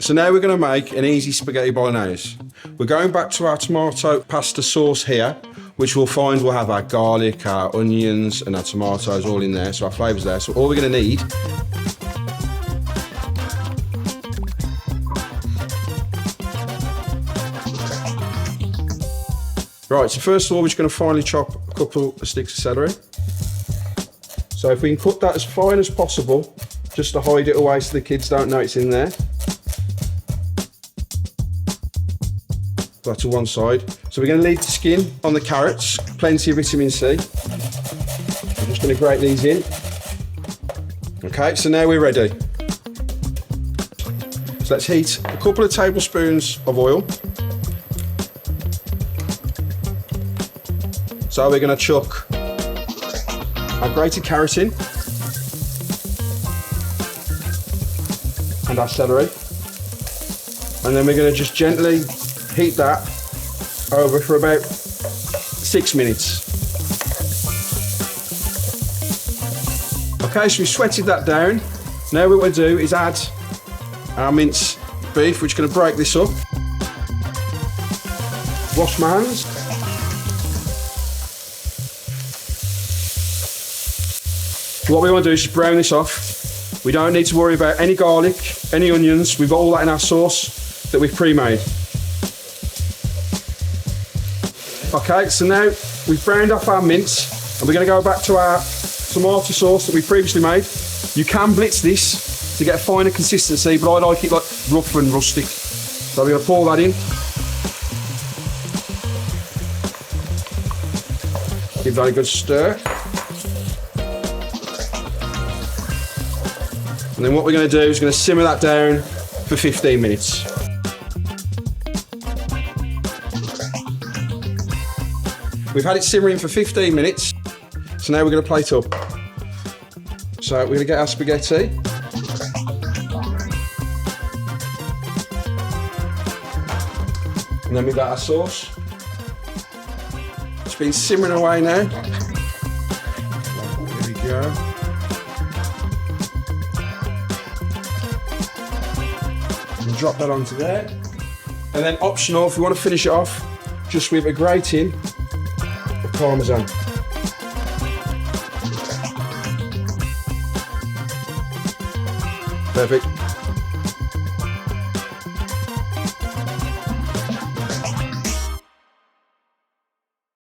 So now we're going to make an easy spaghetti bolognese. We're going back to our tomato pasta sauce here, which we'll find will have our garlic, our onions and our tomatoes all in there, so our flavours there. So all we're going to need right, so first of all, we're just going to finely chop a couple of sticks of celery. So if we can cut that as fine as possible, just to hide it away so the kids don't know it's in there. That to one side. So we're going to leave the skin on the carrots, plenty of vitamin C. I'm just going to grate these in. Okay, so now we're ready. So let's heat a couple of tablespoons of oil. So we're going to chuck our grated carrot in and our celery, and then we're going to just gently heat that over for about 6 minutes. Okay, so we've sweated that down. Now what we'll do is add our minced beef. We're just going to break this up. Wash my hands. What we want to do is just brown this off. We don't need to worry about any garlic, any onions. We've got all that in our sauce that we've pre-made. Okay, so now we've browned off our mince and we're going to go back to our tomato sauce that we previously made. You can blitz this to get a finer consistency, but I like it like rough and rustic. So we're going to pour that in. Give that a good stir. And then what we're going to do is going to simmer that down for 15 minutes. We've had it simmering for 15 minutes, so now we're going to plate up. So we're going to get our spaghetti. And then we've got our sauce. It's been simmering away now. There we go. And drop that onto there. And then optional, if you want to finish it off, just with a grating of parmesan. Perfect.